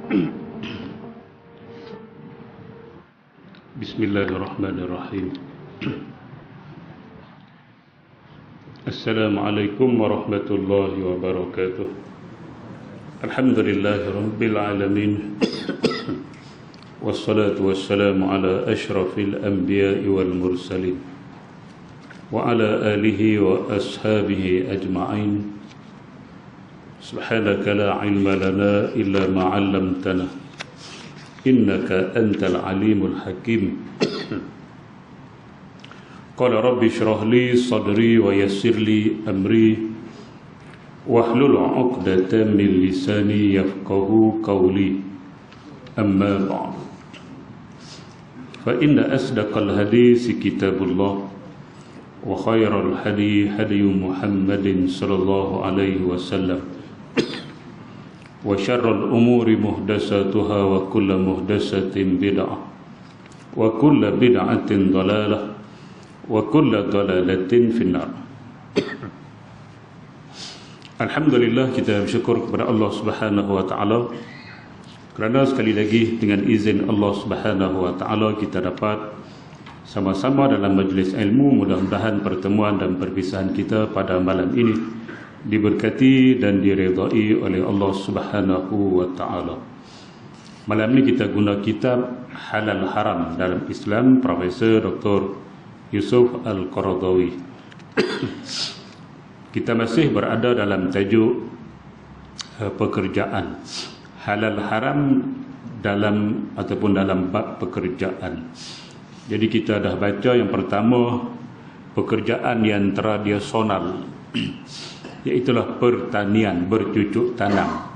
Bismillahirrahmanirrahim. Assalamualaikum warahmatullahi wabarakatuh. Alhamdulillahirabbil alamin. Wassalatu wassalamu ala asyrafil anbiya'i wal mursalin wa ala alihi wa ashabihi ajma'in. Subhanaka la ilma lana illa ma 'allamtana innaka antal alimul hakim. Qala rabbi shrah li sadri wa yassir li amri wahlul 'uqdatam min lisani yafqahu qawli. Amma ba'd. Fa inna asdaqal hadisi kitabullah wa khairal hadi hadi Muhammadin sallallahu alaihi wasallam. Wa syarrul umuri muhdasatuha wa kullu muhdasatin bid'ah wa kullu bid'atin dhalalah wa kullu dhalalatin finnar. Alhamdulillah, kita bersyukur kepada Allah Subhanahu wa taala kerana sekali lagi dengan izin Allah Subhanahu wa taala kita dapat sama-sama dalam majlis ilmu. Mudah-mudahan pertemuan dan perpisahan kita pada malam ini diberkati dan diredai oleh Allah Subhanahu wa taala. Malam ini kita guna kitab Halal Haram dalam Islam, Profesor Dr. Yusuf Al-Qaradawi. Kita masih berada dalam tajuk pekerjaan. Halal haram dalam ataupun dalam bab pekerjaan. Jadi kita dah baca yang pertama, pekerjaan yang tradisional, iaitulah pertanian, bercucuk tanam.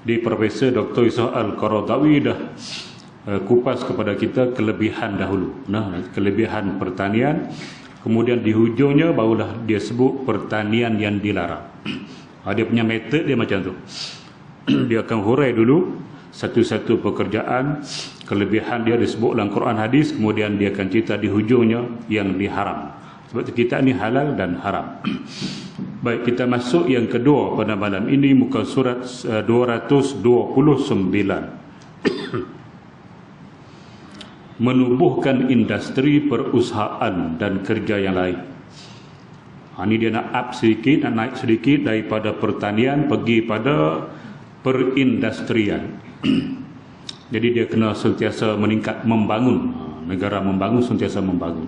Di Profesor Dr. Yusuf Al-Qaradawi dah kupas kepada kita kelebihan dahulu. Kelebihan pertanian, kemudian di hujungnya barulah dia sebut pertanian yang dilarang. Dia punya metod dia macam tu. Dia akan hurai dulu satu-satu pekerjaan, kelebihan dia disebut dalam Quran hadis, kemudian dia akan cerita di hujungnya yang diharam. Sebab itu kita ni halal dan haram. Baik, kita masuk yang kedua pada malam ini, muka surat 229. Menubuhkan industri perusahaan dan kerja yang lain. Ini dia nak up sedikit, nak naik sedikit daripada pertanian pergi pada perindustrian. Jadi dia kena sentiasa meningkat, membangun. Negara membangun, sentiasa membangun.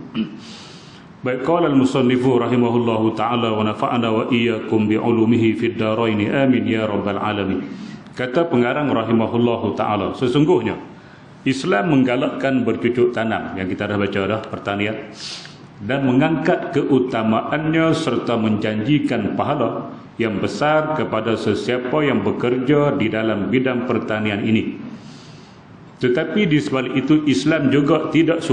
Baik, qala al-musannifu rahimahullahu ta'ala wa nafa'ana wa iyyakum bi'ulumihi fid dharain amin ya rabbal alamin. Kata pengarang rahimahullahu ta'ala, sesungguhnya Islam menggalakkan bercucuk tanam, yang kita dah baca dah, pertanian, dan mengangkat keutamaannya serta menjanjikan pahala yang besar kepada sesiapa yang bekerja di dalam bidang pertanian ini. Tetapi di sebalik itu Islam juga tidak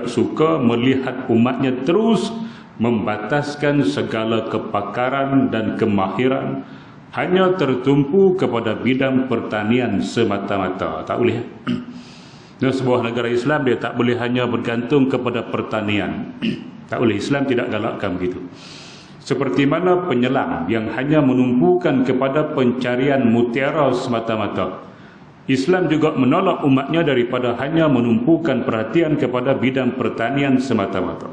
suka melihat umatnya terus membataskan segala kepakaran dan kemahiran hanya tertumpu kepada bidang pertanian semata-mata. Tak boleh. Dalam sebuah negara Islam dia tak boleh hanya bergantung kepada pertanian. Tak boleh, Islam tidak galakkan begitu. Seperti mana penyelam yang hanya menumpukan kepada pencarian mutiara semata-mata, Islam juga menolak umatnya daripada hanya menumpukan perhatian kepada bidang pertanian semata-mata.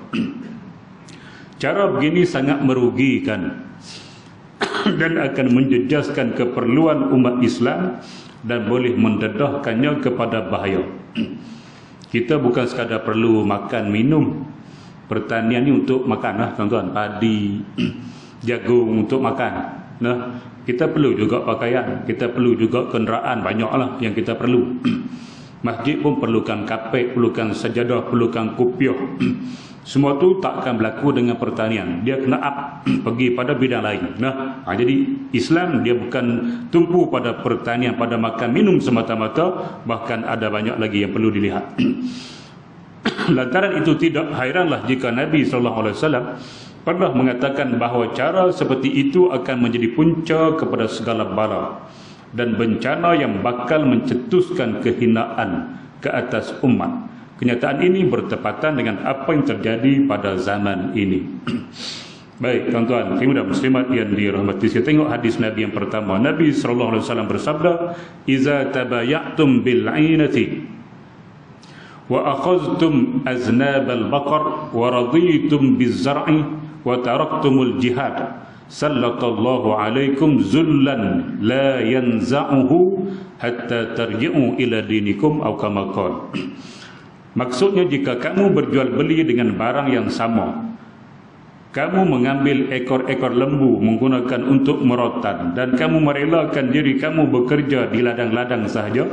Cara begini sangat merugikan dan akan menjejaskan keperluan umat Islam dan boleh mendedahkannya kepada bahaya. Kita bukan sekadar perlu makan minum. Pertanian ni untuk makan lah tuan-tuan. Padi, jagung untuk makan. Kita perlu juga pakaian, kita perlu juga kenderaan, banyaklah yang kita perlu. Masjid pun perlukan kapek, perlukan sajadah, perlukan kopiah. Semua tu takkan berlaku dengan pertanian. Dia kena up pergi pada bidang lain. Jadi Islam dia bukan tumpu pada pertanian, pada makan minum semata-mata, bahkan ada banyak lagi yang perlu dilihat. Lantaran itu tidak hairanlah jika Nabi SAW pernah mengatakan bahawa cara seperti itu akan menjadi punca kepada segala bala dan bencana yang bakal mencetuskan kehinaan ke atas umat. Kenyataan ini bertepatan dengan apa yang terjadi pada zaman ini. Baik, tuan-tuan, ibu dan muslimat yang dirahmati, kita tengok hadis Nabi yang pertama. Nabi SAW bersabda, "Iza tabayatum bil 'ainati wa akhadhtum aznab al-baqar wa raditum biz-zar'i wa taraktumul jihad, sallallahu alaikum zullan la yanza'uhu hatta tarji'u ila dinikum aw kama qala." Maksudnya, jika kamu berjual beli dengan barang yang sama, kamu mengambil ekor-ekor lembu menggunakan untuk merotan, dan kamu merelakan diri kamu bekerja di ladang-ladang sahaja,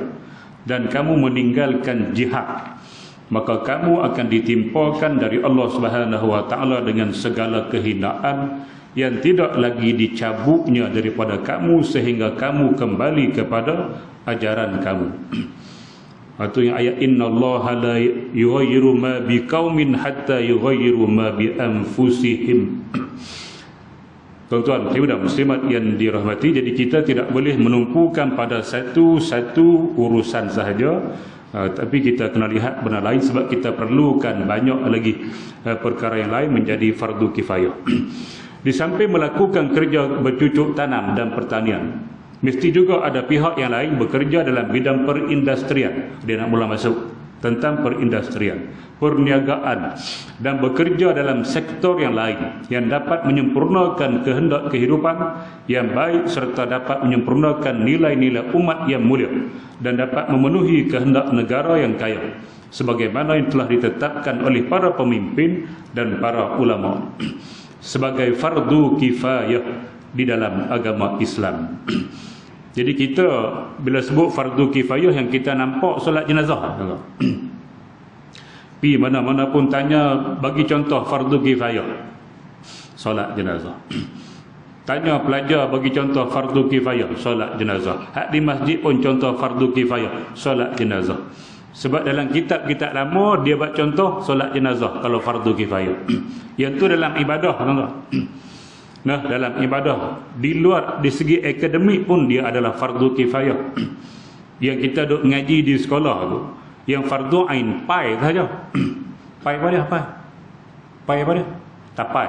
dan kamu meninggalkan jihad, maka kamu akan ditimpakan dari Allah Subhanahu wa taala dengan segala kehinaan yang tidak lagi dicabutnya daripada kamu sehingga kamu kembali kepada ajaran kamu. Itu yang ayat innallaha la yughayyiru ma biqaumin hatta yughayyiru ma bi anfusihim. Tuan-tuan, ibu dan muslimat yang dirahmati, jadi kita tidak boleh menumpukan pada satu urusan sahaja, tapi kita kena lihat benda lain, sebab kita perlukan banyak lagi perkara yang lain menjadi fardu kifayah. Di samping melakukan kerja bercucuk tanam dan pertanian, mesti juga ada pihak yang lain bekerja dalam bidang perindustrian. Dia nak mula masuk tentang perindustrian, perniagaan, dan bekerja dalam sektor yang lain yang dapat menyempurnakan kehendak kehidupan yang baik serta dapat menyempurnakan nilai-nilai umat yang mulia dan dapat memenuhi kehendak negara yang kaya, sebagaimana yang telah ditetapkan oleh para pemimpin dan para ulama sebagai fardu kifayah di dalam agama Islam. Jadi kita bila sebut fardu kifayah, yang kita nampak solat jenazah. Pi mana-mana pun tanya, bagi contoh fardu kifayah, solat jenazah. Tanya pelajar, bagi contoh fardu kifayah, solat jenazah. Hak di masjid pun contoh fardu kifayah, solat jenazah. Sebab dalam kitab-kitab lama dia buat contoh solat jenazah kalau fardu kifayah. Yang tu dalam ibadah, tuan-tuan. Nah, dalam ibadah, di luar, di segi akademik pun dia adalah fardu kifayah. Yang kita duk ngaji di sekolah tu, yang fardu ain, pai saja. Pai apa dia? Pai apa dia? Tapai.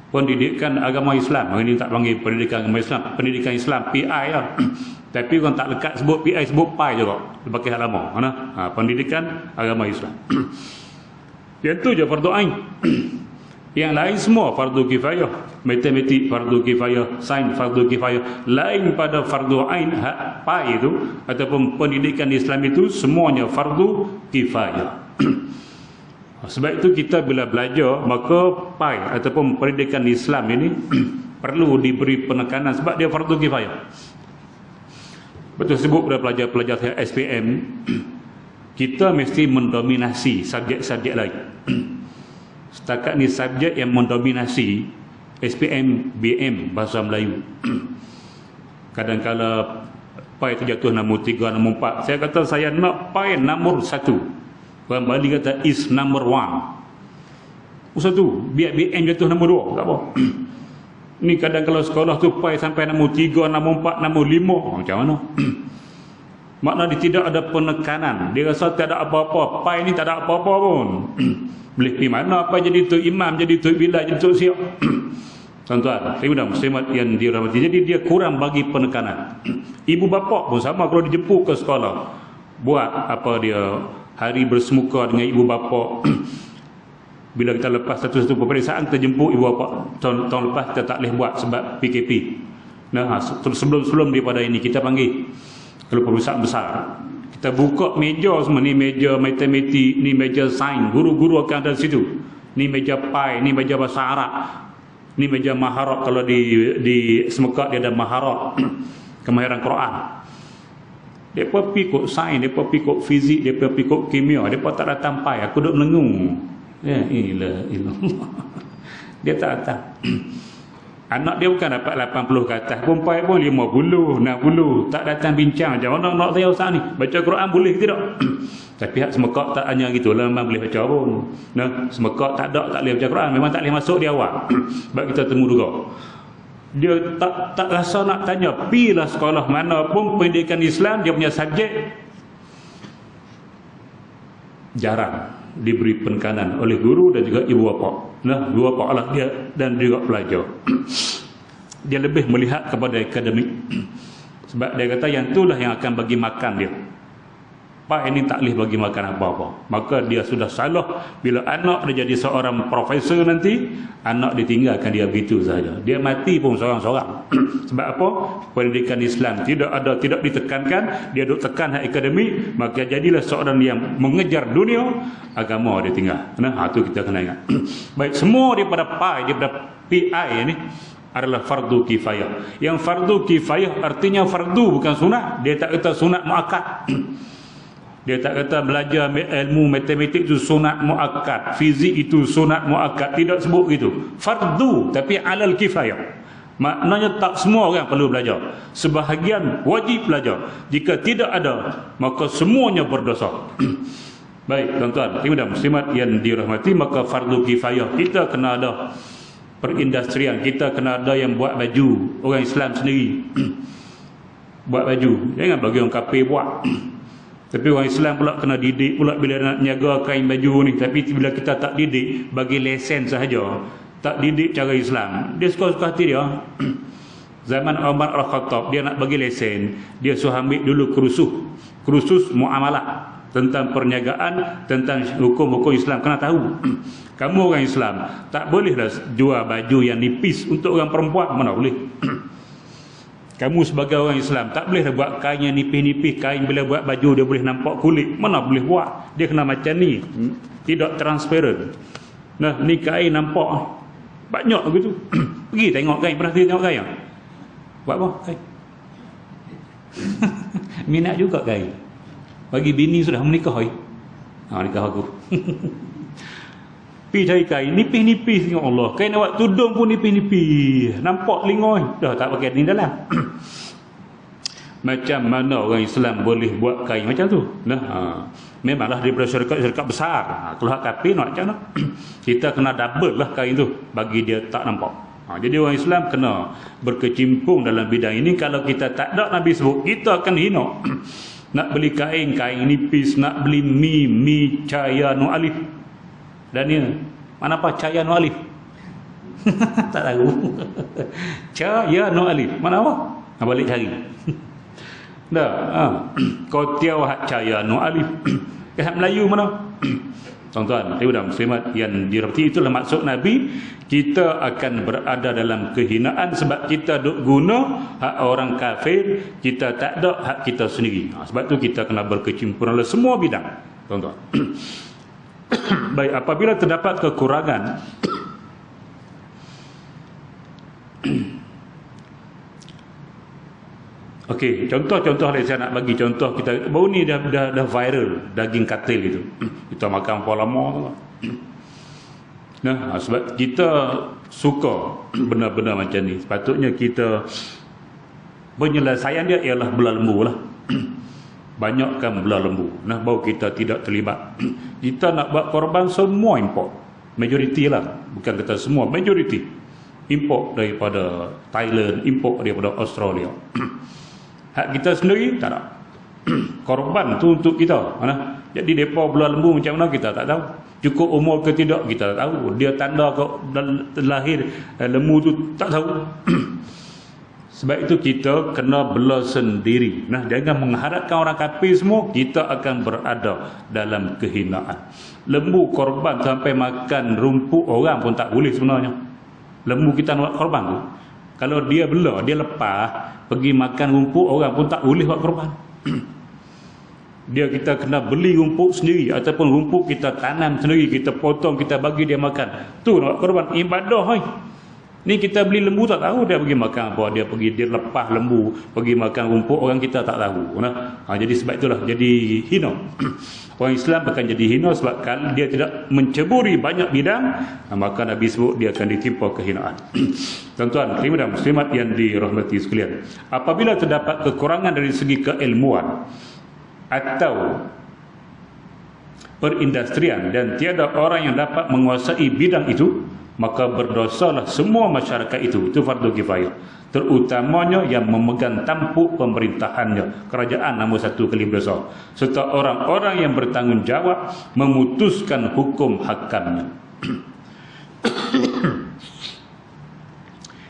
Pendidikan agama Islam. Ini tak panggil pendidikan agama Islam, pendidikan Islam, PI lah. Tapi orang tak lekat sebut PI, sebut pai juga. Dia pakai hak lama. Pendidikan agama Islam. Yang tu je fardu ain. Yang lain semua fardu kifayah. Matematik fardu kifayah, sains fardu kifayah. Lain pada fardu ain, hak pai itu ataupun pendidikan Islam itu semuanya fardu kifayah. Sebab itu kita bila belajar, maka pai ataupun pendidikan Islam ini perlu diberi penekanan sebab dia fardu kifayah. Betul sebut pada pelajar-pelajar SPM, kita mesti mendominasi subjek-subjek lain. Setakat ni subjek yang mendominasi SPM, BM, bahasa Melayu. Kadang-kala pai terjatuh nombor 3, nombor 4. Saya kata saya nak pai nombor 1. Orang Bali kata is number 1. Satu, biar BM jatuh nombor 2, tak apa. Ni kadang-kala sekolah tu pai sampai nombor 3, nombor 4, nombor 5. Macam mana? Makna dia tidak ada penekanan. Dia rasa tak ada apa-apa. Pai ni tak ada apa-apa pun. Boleh pergi mana, apa jadi tu imam, jadi tu bila, jadi tu siap. Tuan-tuan, ibu dan muslimat yang dirahmati, jadi dia kurang bagi penekanan. Ibu bapa pun sama, kalau dijemput ke sekolah, buat apa dia, hari bersemuka dengan ibu bapa. Bila kita lepas satu-satu peperiksaan, kita jemput ibu bapa. Tahun lepas kita tak boleh buat sebab PKP. Nah, sebelum daripada ini kita panggil, kalau perusahaan besar, kita buka meja semua, ni meja matematik, ni meja sains, guru-guru akan ada di situ. Ni meja pai, ni meja bahasa Arab, ni meja maharat. Kalau di Semekat dia ada maharat, kemahiran Quran. Depa pikuk sains, depa pikuk fizik, depa pikuk kimia, depa tak datang pai. Aku duk melengung. Ya ilah. Dia tak datang. Anak dia bukan dapat 80 ke atas, perempuan pun 50, 60, tak datang bincang macam mana nak saya ustaz ni. Baca Quran boleh ke tidak? Tapi hak Semekat tak hanya gitulah, memang boleh baca pun. Nah, Semekat tak boleh baca Quran, memang tak boleh masuk di awal. Sebab kita temu juga. Dia tak rasa nak tanya, pilah sekolah mana pun pendidikan Islam, dia punya subjek jarang diberi penekanan oleh guru dan juga ibu bapa. Nah, dua pahala dia dan juga pelajar. Dia lebih melihat kepada akademik. Sebab dia kata yang itulah yang akan bagi makan dia. Pak ini tak boleh bagi makan apa-apa. Maka dia sudah salah bila anak dia jadi seorang profesor nanti, anak ditinggalkan dia begitu saja. Dia mati pun seorang-seorang. Sebab apa? Pendidikan Islam tidak ditekankan, dia duk tekan hak akademik, maka jadilah seorang yang mengejar dunia, agama dia tinggal. Nah, itu kita kena ingat. Baik, semua daripada PI ini adalah fardu kifayah. Yang fardu kifayah artinya fardu bukan sunat. Dia tak kata sunat muakkad. Dia tak kata belajar ilmu matematik itu sunat muakkad, fizik itu sunat muakkad, tidak sebut gitu. Fardu tapi alal kifayah. Maknanya tak semua orang perlu belajar. Sebahagian wajib belajar. Jika tidak ada, maka semuanya berdosa. Baik, tuan-tuan, dan muslimat yang dirahmati, maka fardu kifayah kita kena ada perindustrian, kita kena ada yang buat baju, orang Islam sendiri. Buat baju, jangan bagi orang kafir buat. Tapi orang Islam pula kena didik pula bila nak niaga kain baju ni. Tapi bila kita tak didik, bagi lesen sahaja, tak didik cara Islam, dia suka-suka hati dia. Zaman Umar Al-Khattab, dia nak bagi lesen, dia suruh ambil dulu kursus muamalah, tentang perniagaan, tentang hukum-hukum Islam. Kena tahu. Kamu orang Islam, tak bolehlah jual baju yang nipis untuk orang perempuan. Mana boleh. Kamu sebagai orang Islam tak boleh buat kain yang nipis-nipis. Kain bila buat baju dia boleh nampak kulit. Mana boleh buat. Dia kena macam ni, tidak transparent. Nah, ni kain nampak banyak begitu. Pergi tengok kain. Pernah tengok kain? Buat apa kain? Minat juga kain. Bagi bini sudah menikah. Nikah aku. Pergi cari kain nipis-nipis, ya Allah. Kain awak tudung pun nipis-nipis, nampak telinga dah tak pakai ni dalam. Macam mana orang Islam boleh buat kain macam tu? Nah, memanglah daripada syarikat besar. Kalau hak kafir nak macam mana? Kita kena double lah kain tu bagi dia tak nampak. Jadi orang Islam kena berkecimpung dalam bidang ini. Kalau kita tak ada, Nabi sebut, kita akan hina. Nak beli kain nipis, nak beli mi cahaya nu alif. Daniel, mana apa cahaya nu alif? Tak tahu. Cahaya nu alif, mana apa? Balik cari. Dah, kau tiaw hak cahaya nu alif. Hak Melayu mana? Tuan-tuan, dan muslimat yang dirahmati, itulah maksud Nabi. Kita akan berada dalam kehinaan sebab kita duk guna hak orang kafir, kita tak ada hak kita sendiri. Sebab tu kita kena berkecimpung dalam semua bidang, tuan-tuan. Baik, apabila terdapat kekurangan, okey, contoh-contoh lah saya nak bagi contoh. Kita baru ni dah viral daging katil gitu. Kita makan apa lama tu. Nah, sebab kita suka benda-benda macam ni. Sepatutnya kita penyelesaian dia ialah belah lembu lah. Banyakkan belah lembu. Nah, baru kita tidak terlibat. Kita nak buat korban semua import. Majoriti lah. Bukan kata semua, majoriti. Import daripada Thailand, import daripada Australia. Hak kita sendiri tak ada. Korban tu untuk kita. Mana? Jadi mereka belah lembu macam mana kita tak tahu. Cukup umur ke tidak kita tak tahu. Dia tanda kau lahir lembu tu tak tahu. Sebab itu kita kena bela sendiri. Nah, jangan mengharapkan orang kafir semua, kita akan berada dalam kehinaan. Lembu korban sampai makan rumput orang pun tak boleh sebenarnya. Lembu kita nak korban tu, kalau dia bela, dia lepas pergi makan rumput orang pun tak boleh buat korban. Dia kita kena beli rumput sendiri, ataupun rumput kita tanam sendiri, kita potong, kita bagi dia makan. Tu nak buat korban, ibadah. Ni kita beli lembu tak tahu dia pergi makan apa, dia lepas lembu pergi makan rumput orang, kita tak tahu. Jadi sebab itulah jadi hina. Orang Islam akan jadi hina sebab kalau dia tidak menceburi banyak bidang, maka Nabi sebut dia akan ditimpa kehinaan. Tuan-tuan, dan muslimat yang dirahmati sekalian, apabila terdapat kekurangan dari segi keilmuan atau perindustrian dan tiada orang yang dapat menguasai bidang itu, maka berdosalah semua masyarakat itu. Itu fardu kifayah, terutamanya yang memegang tampuk pemerintahannya. Kerajaan nombor satu kali berdosa, serta orang-orang yang bertanggungjawab memutuskan hukum hakamnya.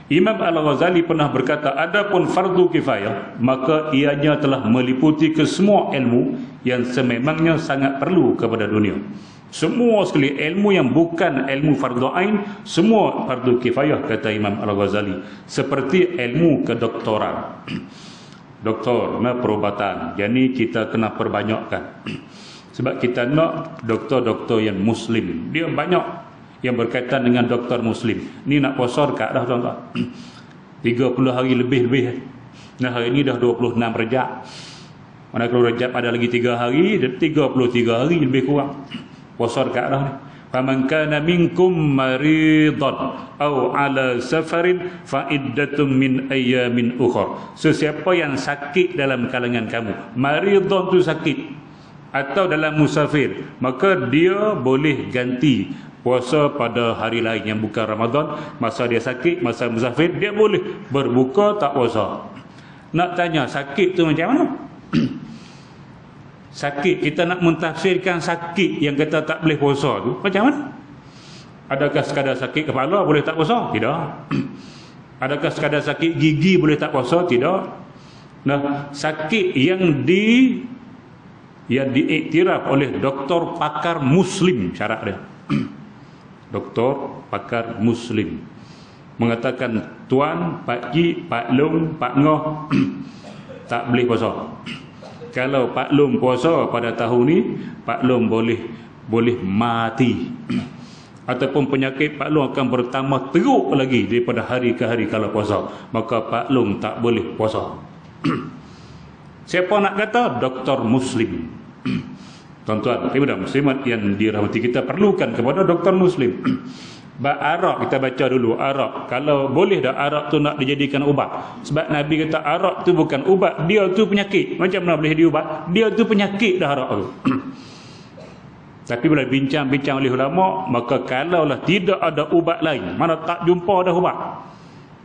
Imam Al-Ghazali pernah berkata, adapun fardu kifayah, maka ianya telah meliputi ke semua ilmu yang sememangnya sangat perlu kepada dunia. Semua sekali ilmu yang bukan ilmu fardu ain, semua fardu kifayah, kata Imam Al-Ghazali. Seperti ilmu kedoktoran, doktor, perubatan. Jadi kita kena perbanyakkan. Sebab kita nak doktor-doktor yang Muslim. Dia banyak yang berkaitan dengan doktor Muslim. Ni nak puasa dekat dah tuan-tuan. 30 hari lebih-lebih. Nah, hari ni dah 26 Rejab. Mana kalau Rejab ada lagi 3 hari, 33 hari lebih kurang. Puasa dekat dah ni. Faman kana minkum maridan aw ala safarin fa iddatun min ayyamin ukhra. Sesiapa yang sakit dalam kalangan kamu, maridan tu sakit atau dalam musafir, maka dia boleh ganti puasa pada hari lain yang bukan Ramadan. Masa dia sakit, masa musafir, dia boleh berbuka tak puasa. Nak tanya sakit tu macam mana? Sakit, kita nak mentafsirkan sakit yang kata tak boleh puasa tu macam mana? Adakah sekadar sakit kepala boleh tak puasa? Tidak. Adakah sekadar sakit gigi boleh tak puasa? Tidak. Nah, sakit yang diiktiraf oleh doktor pakar Muslim, syarat dia. Doktor pakar Muslim mengatakan, tuan, pak cik, pak long, pak ngoh tak boleh puasa. Kalau pak long puasa pada tahun ni, pak long boleh mati. Ataupun penyakit pak long akan bertambah teruk lagi daripada hari ke hari kalau puasa. Maka pak long tak boleh puasa. Siapa nak kata? Doktor Muslim. Tuan-tuan, ibu-ibu muslimat yang dirahmati, kita perlukan kepada doktor Muslim. Arak kita baca dulu, arak. Kalau boleh dah arak tu nak dijadikan ubat. Sebab Nabi kata arak tu bukan ubat, dia tu penyakit. Macam mana boleh diubat? Dia tu penyakit dah arak tu. Tapi bila bincang-bincang oleh ulama, maka kalaulah tidak ada ubat lain, mana tak jumpa dah ubat.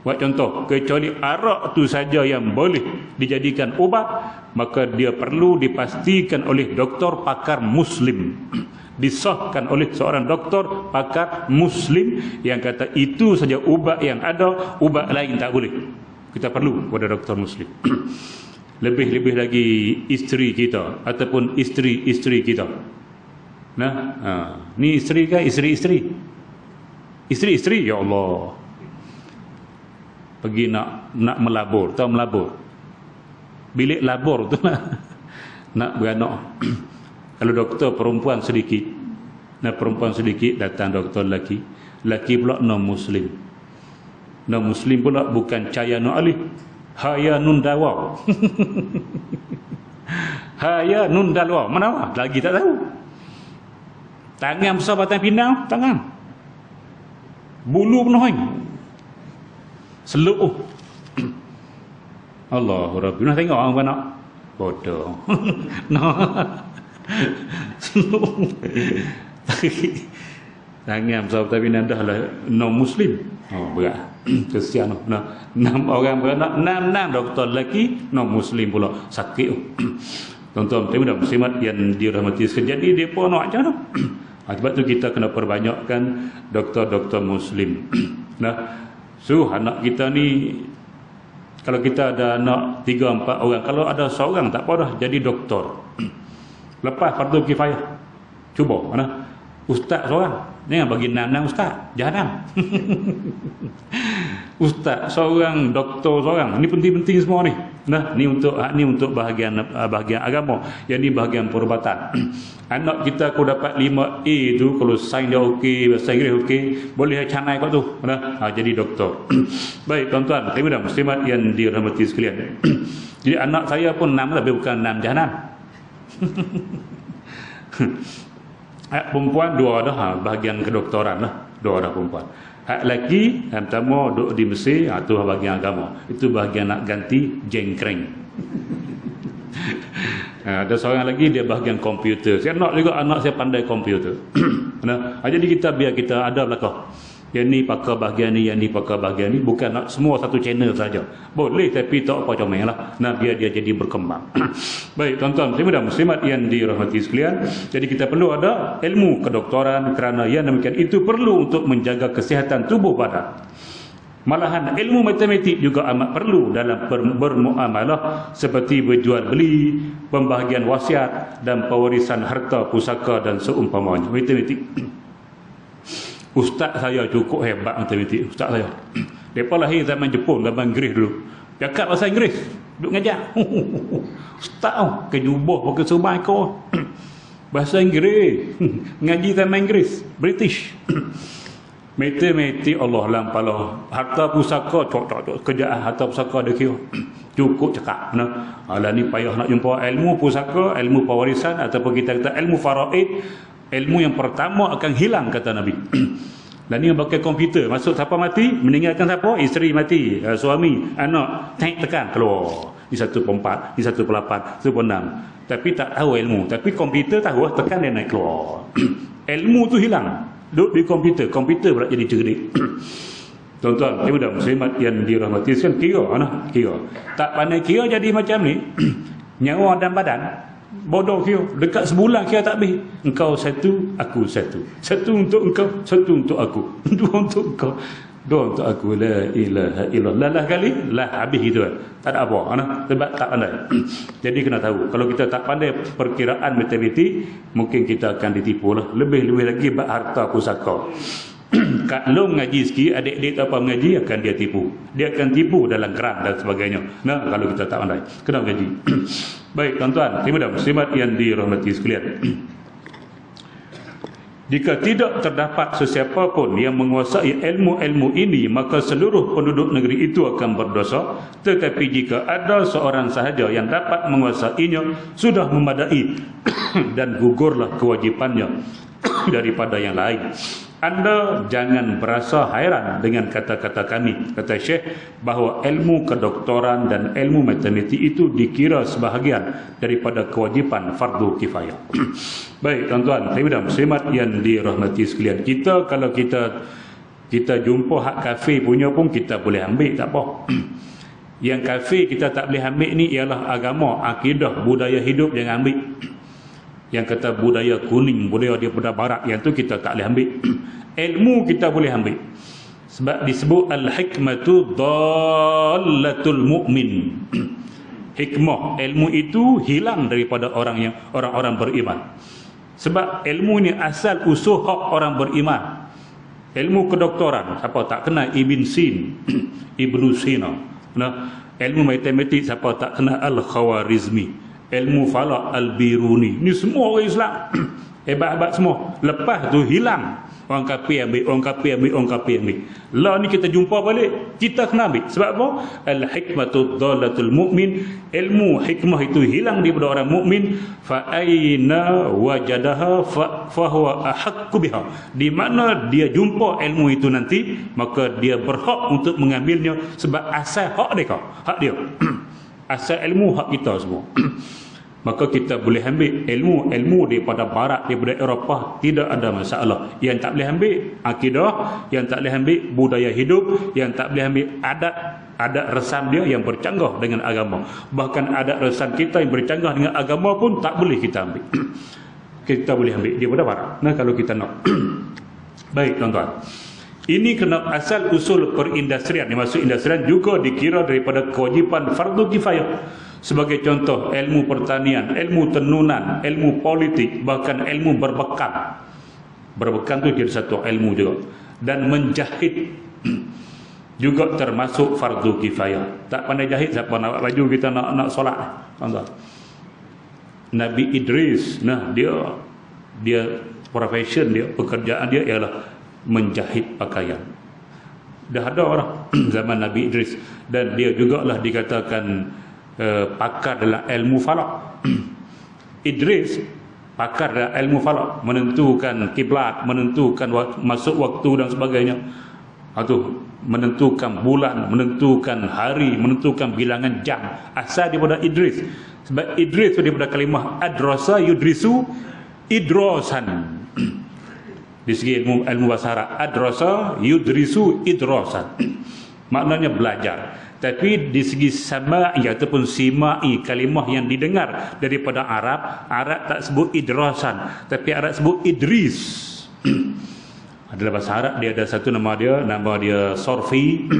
Buat contoh, kecuali arak tu saja yang boleh dijadikan ubat, maka dia perlu dipastikan oleh doktor pakar Muslim. Disahkan oleh seorang doktor pakar Muslim yang kata itu saja ubat yang ada, ubat lain tak boleh. Kita perlu pada doktor Muslim. Lebih-lebih lagi isteri kita ataupun isteri-isteri kita. Ni isteri kan? Isteri-isteri. Isteri-isteri, ya Allah. Pergi nak melabur, tahu melabur? Bilik labur tu nak beranak. Kalau doktor perempuan sedikit, perempuan sedikit datang doktor lelaki. Lelaki pula non Muslim. Non Muslim pula bukan caya no alif, haya nun dawa. Haya nun dalwa. Mana lagi tak tahu. Tangan besar batang pinang, tangan. Bulu penuh. Seluk. Allahu Rabbi. Nak tengok orang nak bodoh. Seluk. Tangan besar tapi dah lah non Muslim. Berat. Kesian. 6 orang beranak, 6 doktor lelaki non Muslim pula. Sakit. Tuan-tuan, terima muslimat yang dirahmati sekalian. Jadi depa nak macam mana? Sebab tu kita kena perbanyakkan doktor-doktor Muslim. Anak kita ni, kalau kita ada anak 3-4 orang, kalau ada seorang tak apa dah jadi doktor. Lepas fardu kifayah, cuba mana ustaz seorang, jangan bagi 6 ustaz, jahanam. Ustaz seorang, doktor seorang, ni penting-penting semua ni. Ni untuk bahagian agama, yang ni bahagian perubatan. Anak kita aku dapat 5A tu, kalau sains dia okey, bahasa Inggeris okey, boleh canai kau tu. Jadi doktor. Baik tuan-tuan, terima muslimat yang dirahmati sekalian. Jadi anak saya pun 6 tapi bukan 6 jahanam. Perempuan 2 dah, bahagian kedoktoran lah, 2 dah perempuan. Lelaki yang pertama duduk di Mesir, tu bahagian agama. Itu bahagian nak ganti jengkreng. Ada seorang lagi dia bahagian komputer. Saya nak juga anak saya pandai komputer. Jadi biar kita ada belakang. Yang ni pakar bahagian ni, yang ni pakar bahagian ni. Bukan nak semua satu channel saja. Boleh, tapi tak apa comel lah. Nah, biar dia jadi berkembang. Baik, tuan-tuan, muslimin dan muslimat yang dirahmati sekalian. Jadi kita perlu ada ilmu kedoktoran, kerana yang demikian itu perlu untuk menjaga kesihatan tubuh badan. Malahan ilmu matematik juga amat perlu dalam bermuamalah seperti berjual beli, pembahagian wasiat dan pewarisan harta pusaka dan seumpamanya. Matematik. Ustaz saya cukup hebat matematik, ustaz saya. Depa lahir zaman Jepun, zaman Inggeris dulu. Cakap bahasa Inggeris, duk ngajar. Ustaz ke jubah pakai serban kau. Bahasa Inggeris, ngaji zaman Inggeris, British. Matematik Allah lampalah. Harta pusaka kerjaan harta pusaka dia kira. Cukup cakap nah. Ala ni payah nak jumpa ilmu pusaka, ilmu pewarisan ataupun kita kata ilmu faraid. Ilmu yang pertama akan hilang kata Nabi. Dan ni yang pakai komputer. Masuk siapa mati, meninggalkan siapa? Isteri mati, suami, anak, tekan keluar. Di 1/4, di 1/8, 1/6. Tapi tak tahu ilmu. Tapi komputer tahu, tekan dia naik keluar. Ilmu tu hilang. Duduk di komputer. Komputer pula jadi cerdik. Tuan-tuan, muslimin muslimat yang dirahmati sekalian, kira. Tak pandai kira jadi macam ni. Nyawa dan badan bodoh kira, dekat sebulan kira tak habis. Engkau satu, aku satu. Satu untuk engkau, satu untuk aku. Dua untuk engkau, dua untuk aku. La ilaha illallah. Lah kali, lah habis gitu. Tak ada apa. Sebab tak pandai. Jadi kena tahu, kalau kita tak pandai perkiraan matematik, mungkin kita akan ditipu lah. Lebih-lebih lagi bab harta pusaka. Kak Long ngaji sikit, adik-adik tak apa mengaji, akan dia tipu. Dia akan tipu dalam keran dan sebagainya. Nah, kalau kita tak pandai, kena mengaji. Baik, tuan-tuan, muslimat yang dirahmati sekalian. Jika tidak terdapat sesiapa pun yang menguasai ilmu-ilmu ini, maka seluruh penduduk negeri itu akan berdosa. Tetapi jika ada seorang sahaja yang dapat menguasainya, sudah memadai dan gugurlah kewajipannya daripada yang lain. Anda jangan berasa hairan dengan kata-kata kami, kata Syekh, bahawa ilmu kedoktoran dan ilmu matematik itu dikira sebahagian daripada kewajipan fardu kifayah. Baik, tuan-tuan, dan muslimat yang dirahmati sekalian. Kita kalau kita jumpa hak kafir punya pun kita boleh ambil, tak apa. Yang kafir kita tak boleh ambil ni ialah agama, akidah, budaya hidup, jangan ambil. Yang kata budaya kuning, budaya daripada barat, yang tu kita tak boleh ambil. Ilmu kita boleh ambil. Sebab disebut al-hikmatu dhallatul mu'min. Hikmah, ilmu itu hilang daripada orang-orang beriman. Sebab ilmu ni asal usul hak orang beriman. Ilmu kedoktoran, siapa tak kenal Ibn Sin, Ibnu Sina. Nah, ilmu matematik siapa tak kenal Al-Khawarizmi. Ilmu falak Al-Biruni. Ni semua orang Islam. Hebat-hebat semua. Lepas tu hilang. Orang kafir ambil, orang kafir ambil, orang kafir ambil. Lah ni kita jumpa balik, kita kena ambil. Sebab apa? Al-hikmatu dhalatul mu'min. Ilmu hikmah itu hilang daripada orang mukmin. Fa aina wajadaha fa huwa ahaqqu biha. Di mana dia jumpa ilmu itu nanti, maka dia berhak untuk mengambilnya sebab asal hak dia. Hak dia. Asal ilmu hak kita semua. Maka kita boleh ambil ilmu daripada barat, daripada Eropah, tidak ada masalah. Yang tak boleh ambil akidah, yang tak boleh ambil budaya hidup, yang tak boleh ambil adat resam dia yang bercanggah dengan agama. Bahkan adat resam kita yang bercanggah dengan agama pun tak boleh kita ambil. Kita boleh ambil daripada barat. Nah, kalau kita nak. Baik, tuan-tuan. Ini kena asal usul perindustrian. Maksud industrian juga dikira daripada kewajipan fardu kifayah. Sebagai contoh, ilmu pertanian, ilmu tenunan, ilmu politik, bahkan ilmu berbekan. Berbekan itu jadi satu ilmu juga. Dan menjahit juga termasuk fardu kifayah. Tak pandai jahit, siapa nak buat baju kita nak solat. Nabi Idris, nah dia profession dia, pekerjaan dia ialah menjahit pakaian. Dah ada orang zaman Nabi Idris, dan dia jugalah dikatakan pakar dalam ilmu falak. Idris pakar dalam ilmu falak, menentukan kiblat, menentukan masuk waktu dan sebagainya. Atau menentukan bulan, menentukan hari, menentukan bilangan jam. Asal daripada Idris. Sebab Idris daripada kalimah adrasa yudrisu idrosan. Di segi ilmu bahasa Arab, adrasa yudrisu idrasan. Maknanya belajar. Tapi di segi sama'i ataupun sima'i, kalimah yang didengar daripada Arab, Arab tak sebut idrasan, tapi Arab sebut idris. Dalam bahasa Arab dia ada satu nama dia sorfi.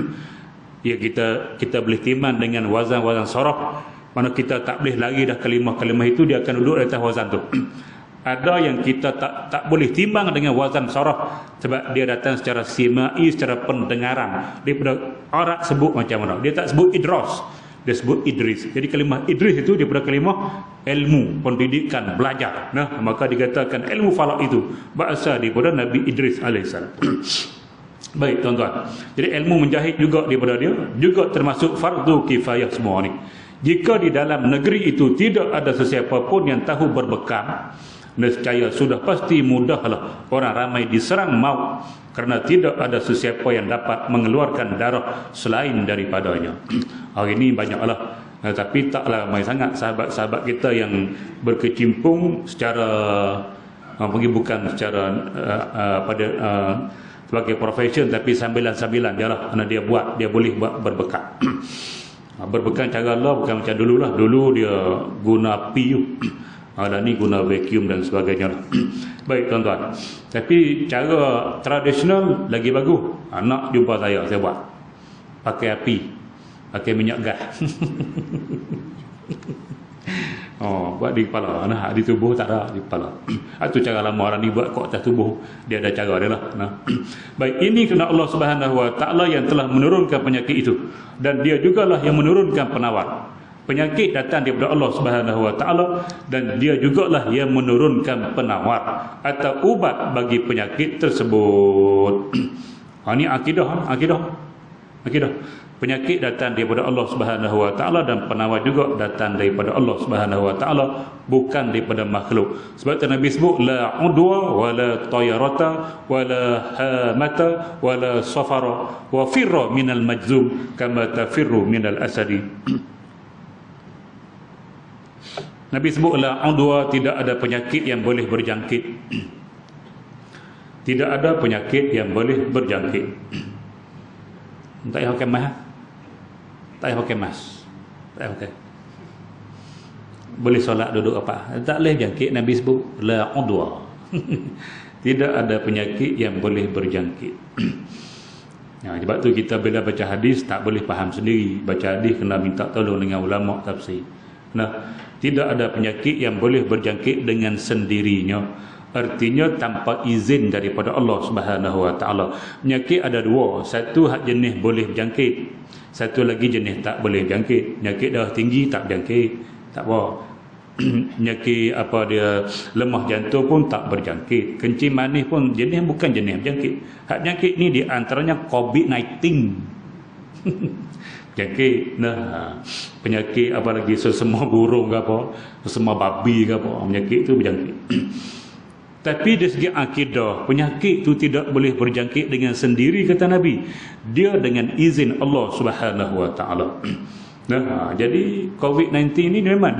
Ya, kita boleh timbang dengan wazan-wazan sorof. Mana kita tak boleh lari dah kalimah-kalimah itu, dia akan duduk di atas wazan tu. Ada yang kita tak boleh timbang dengan wazan sorof, sebab dia datang secara simai, secara pendengaran. Daripada Arab sebut macam mana, dia tak sebut idros, dia sebut idris. Jadi kalimah idris itu daripada kalimah ilmu, pendidikan, belajar. Nah, maka dikatakan ilmu falak itu berasal daripada Nabi Idris alaihissalam. Baik tuan-tuan, jadi ilmu menjahit juga daripada dia, juga termasuk fardu kifayah semua ni. Jika di dalam negeri itu tidak ada sesiapa pun yang tahu berbekam, nescaya sudah pasti mudahlah orang ramai diserang maut, kerana tidak ada sesiapa yang dapat mengeluarkan darah selain daripadanya. Hari ini banyaklah, tapi taklah ramai sangat sahabat-sahabat kita yang berkecimpung secara bukan secara sebagai profession, tapi sambilan-sambilan dia lah, kerana dia boleh buat berbekam. Berbekam cara Allah bukan macam dululah. Dulu dia guna api, dan ni guna vacuum dan sebagainya. Baik tuan-tuan, tapi cara tradisional lagi bagus. Anak jumpa saya buat pakai api, pakai minyak gas. Buat di kepala, nah di tubuh tak ada di kepala. Itu cara lama orang ni buat kat atas tubuh, dia ada cara dia lah. Nah. Baik, ini kerana Allah Subhanahu Wa Taala yang telah menurunkan penyakit itu, dan dia jugalah yang menurunkan penawar. Penyakit datang daripada Allah Subhanahu Wa Taala, dan dia jugalah yang menurunkan penawar atau ubat bagi penyakit tersebut. Ini akidah. Penyakit datang daripada Allah Subhanahu Wa Taala, dan penawar juga datang daripada Allah Subhanahu Wa Taala, bukan daripada makhluk. Sebab tu Nabi sebut la udwa wala tayarata wala hamata wala safara wa firra minal majzum kama tafirru minal asadi. Nabi sebut la udwa, tidak ada penyakit yang boleh berjangkit. Tidak ada penyakit yang boleh berjangkit. Tak payah pakai mask. Tak payah pakai mask. Tak payah pakai. Boleh solat duduk apa? Tak boleh jangkit. Nabi sebut la udwa. Tidak ada penyakit yang boleh berjangkit. Sebab tu kita bila baca hadis tak boleh faham sendiri. Baca hadis kena minta tolong dengan ulama tafsir. Tidak ada penyakit yang boleh berjangkit dengan sendirinya. Artinya tanpa izin daripada Allah Subhanahu Wa Taala. Penyakit ada dua. Satu hak jenis boleh berjangkit, satu lagi jenis tak boleh berjangkit. Penyakit darah tinggi tak berjangkit, tak apa. Penyakit dia lemah jantung pun tak berjangkit. Kencing manis pun jenis bukan jenis berjangkit. Hak jangkit ni di antaranya COVID-19. Penyakit penyakit apa lagi, sesama burung ke apa, sesama babi ke apa, penyakit itu berjangkit. Tapi dari segi akidah, penyakit itu tidak boleh berjangkit dengan sendiri, kata Nabi. Dia dengan izin Allah Subhanahu Wa Taala. Jadi COVID-19 ini memang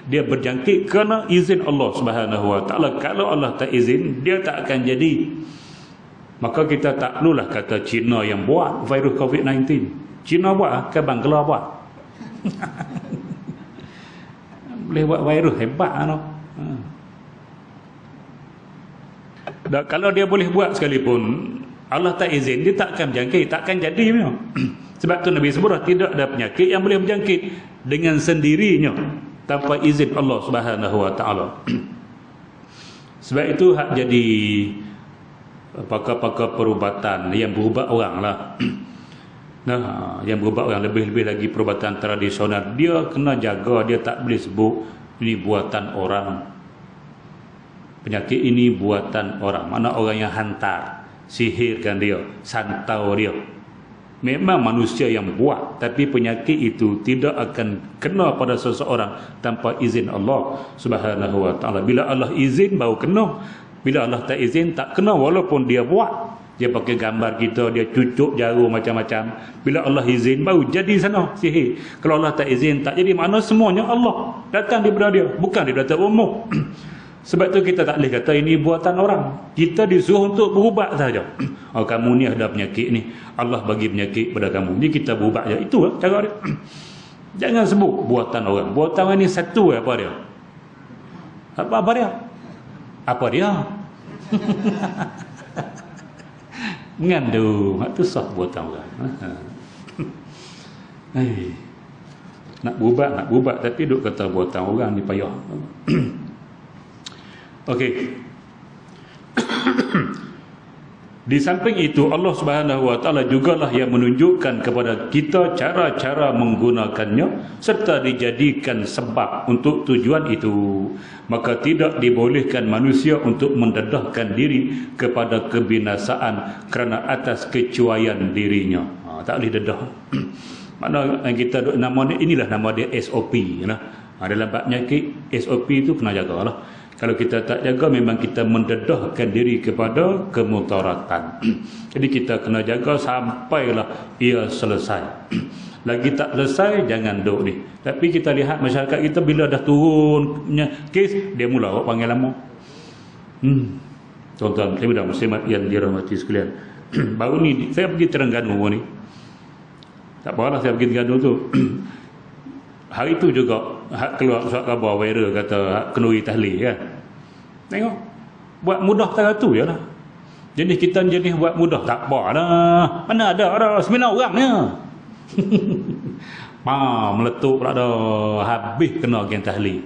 dia berjangkit kerana izin Allah Subhanahu Wa Taala. Kalau Allah tak izin, dia tak akan jadi. Maka kita tak perlulah kata Cina yang buat virus COVID-19. Cina buat, ke Bangla buat. Boleh buat virus hebat Dan kalau dia boleh buat sekalipun, Allah tak izin, dia tak akan berjangkit, tak akan jadi memang. Sebab tu Nabi sebut tidak ada penyakit yang boleh berjangkit dengan sendirinya tanpa izin Allah Subhanahu Wa Taala. Sebab itu hak jadi pakar-pakar perubatan yang berubat orang lah. Yang berubat orang, lebih-lebih lagi perubatan tradisional, dia kena jaga, dia tak boleh sebut ini buatan orang. Penyakit ini buatan orang. Mana orang yang hantar, sihirkan dia, santau dia. Memang manusia yang buat, tapi penyakit itu tidak akan kena pada seseorang tanpa izin Allah Subhanahu Wa Taala. Bila Allah izin baru kena. Bila Allah tak izin tak kena, walaupun dia buat. Dia pakai gambar kita, dia cucuk jarum macam-macam. Bila Allah izin baru jadi sana sihir. Kalau Allah tak izin tak jadi. Makna semuanya Allah datang daripada dia, bukan daripada umum. Sebab tu kita tak boleh kata ini buatan orang. Kita disuruh untuk berubat saja. Oh, kamu ni ada penyakit ni, Allah bagi penyakit pada kamu, ni kita berubat je. Itu cara dia. Jangan sebut buatan orang. Buatan orang ni satu apa dia? Apa dia? Apa dia? Mengandung. Itu sah buatan orang. Nak berubat tapi duk kata buatan orang ni payah. Okey. Di samping itu Allah Subhanahu wa taala jugalah yang menunjukkan kepada kita cara-cara menggunakannya serta dijadikan sebab untuk tujuan itu. Maka tidak dibolehkan manusia untuk mendedahkan diri kepada kebinasaan kerana atas kecuaian dirinya. Tak boleh dedah. Mana kita nama ni, inilah nama dia SOP lah. Dalam bab penyakit SOP itu kena jagalah. Kalau kita tak jaga, memang kita mendedahkan diri kepada kemudaratan. Jadi kita kena jaga sampailah ia selesai. Lagi tak selesai, jangan duduk ni. Tapi kita lihat masyarakat kita bila dah turun kes, dia mula panggil lama. Tuan-tuan, saya mudah muslimat yang dirahmati sekalian. Baru ni, saya pergi Terengganu ni. Tak apalah saya pergi Terengganu tu. Hari tu juga keluar surat khabar viral kata kenduri tahlil kan. Tengok. Buat mudah cara tu je lah. Jenis kita jenis buat mudah. Tak apa dah. Mana ada 9 orangnya. Meletup pula dah. Habis kena gen tahlil.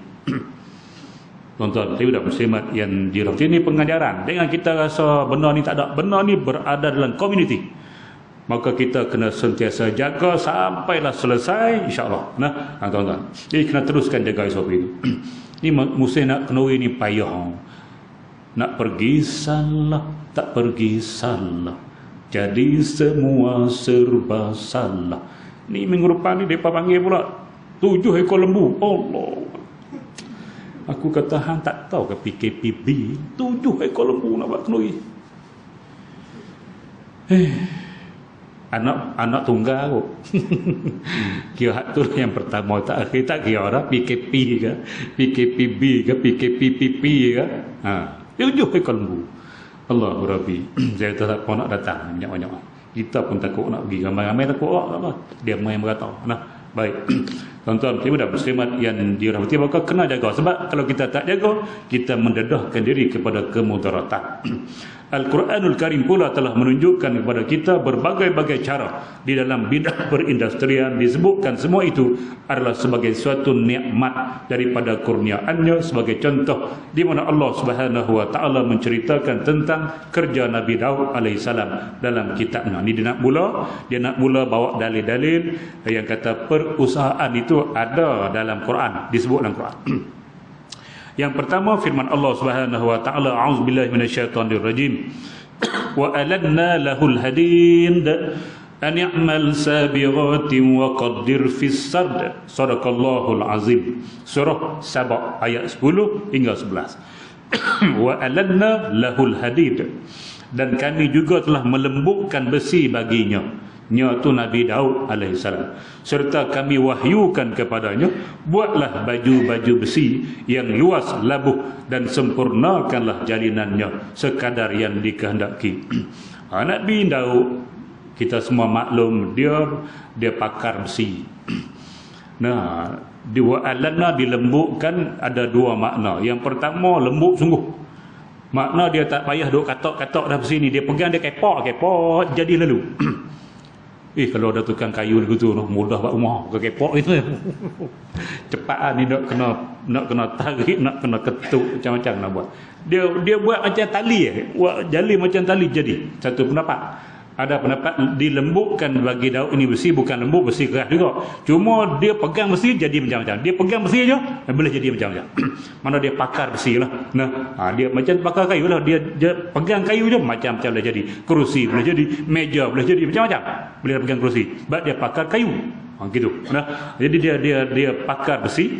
Tuan-tuan, saya sudah muslimat yang dirahmati. Ini pengajaran. Jangan kita rasa benda ni tak ada. Benda ni berada dalam komuniti. Maka kita kena sentiasa jaga sampailah selesai, insya-Allah. Nah, tuan-tuan. Jadi kena teruskan jaga SOP itu. Ni mesti nak kenduri ni payah. Nak pergi salah, tak pergi salah. Jadi semua serba salah. Ni minggu depan ni depa panggil pula 7 ekor lembu. Allah. Aku kata hang tak tahu ke PKPB 7 ekor lembu nak buat kenduri. Anak tunggal kot. Kira hak tu yang pertama, tak akhir tak kira dah PKP ke PKPB ke PKPPP ke. Tujuh ekor lembu. Allahu Rabbi. Saya tak nak datang banyak-banyak. Kita pun takut nak pergi ramai-ramai, takut apa. Dia main merata. Nah, baik. Tuan-tuan, saya sudah muslimat yang dirahmati, maka kena jaga. Sebab kalau kita tak jaga, kita mendedahkan diri kepada kemudaratan. Al-Quranul Karim pula telah menunjukkan kepada kita berbagai-bagai cara di dalam bidang perindustrian. Disebutkan semua itu adalah sebagai suatu nikmat daripada kurniaannya. Sebagai contoh di mana Allah Subhanahu wa taala menceritakan tentang kerja Nabi Daud alaihissalam dalam kitabnya. Dia nak mula bawa dalil-dalil yang kata perusahaan itu ada dalam Quran, disebut dalam Quran. Yang pertama firman Allah Subhanahu wa taala, a'udzubillahi minasyaitonir rajim. Wa alanna lahul hadid an ya'mal sabighatin wa qaddir fis sard. Sadaqallahul azim. Surah Saba ayat 10 hingga 11. Wa alanna lahul hadid, dan kami juga telah melembutkan besi baginya. Nya tu Nabi Daud alaihissalam. Serta kami wahyukan kepadanya, buatlah baju-baju besi yang luas labuh dan sempurnakanlah jalinannya sekadar yang dikehendaki. Nabi Daud, kita semua maklum dia pakar besi. Nah, dua alanna dilembutkan ada dua makna. Yang pertama, lembut sungguh. Makna dia tak payah duk katok-katok dah besi ni, dia pegang dia kepak jadi lalu. Kalau ada tukang kayu gitu, mudah buat rumah ke kepok itu. Cepat ni nak kena tarik, nak kena ketuk, macam-macam nak buat. Dia buat macam tali, buat jali macam tali jadi. Satu pendapat. Ada pendapat dilembutkan bagi Daud ini besi, bukan lembut, besi keras juga. Cuma dia pegang besi jadi macam-macam. Dia pegang besi aja boleh jadi macam-macam. Mana dia pakar besi lah. Nah, dia macam pakar kayu lah. Dia pegang kayu je macam-macam boleh jadi. Kerusi boleh jadi, meja boleh jadi, macam-macam. Boleh pegang kerusi. Sebab dia pakar kayu. Gitu. Nah, jadi dia pakar besi.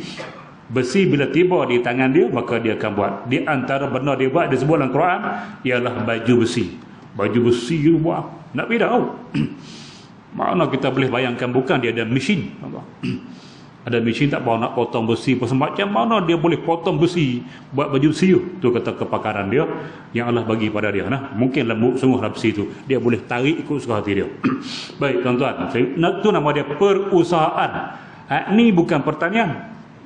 Besi bila tiba di tangan dia, maka dia akan buat. Di antara benda dia buat disebut dalam Quran ialah baju besi. Baju besi dia buat. Nak beda tahu. Mana kita boleh bayangkan, bukan dia ada mesin. Ada mesin tak bawa nak potong besi, macam mana dia boleh potong besi buat baju besi tu kata kepakaran dia yang Allah bagi pada dia. Nah, mungkin lembut sungguh besi tu, dia boleh tarik ikut suka hati dia. Baik tuan-tuan, itu nama dia perusahaan. Ni bukan pertanian.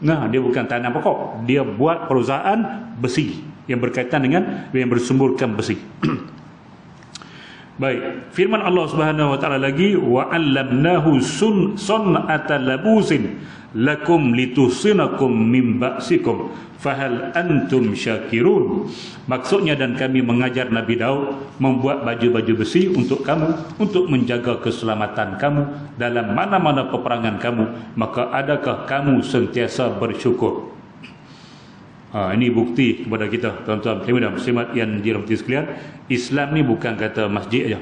Nah, dia bukan tanam pokok, dia buat perusahaan besi yang berkaitan dengan yang bersumburkan besi. Baik, firman Allah Subhanahu wa taala lagi, wa 'allamnahu sun'ata labusin lakum litusinakum min ba'sikum fahal antum syakirun. Maksudnya, dan kami mengajar Nabi Daud membuat baju-baju besi untuk kamu, untuk menjaga keselamatan kamu dalam mana-mana peperangan kamu, maka adakah kamu sentiasa bersyukur? Ini bukti kepada kita, tuan-tuan dan muslimat yang dirahmati sekalian. Islam ni bukan kata masjid aja.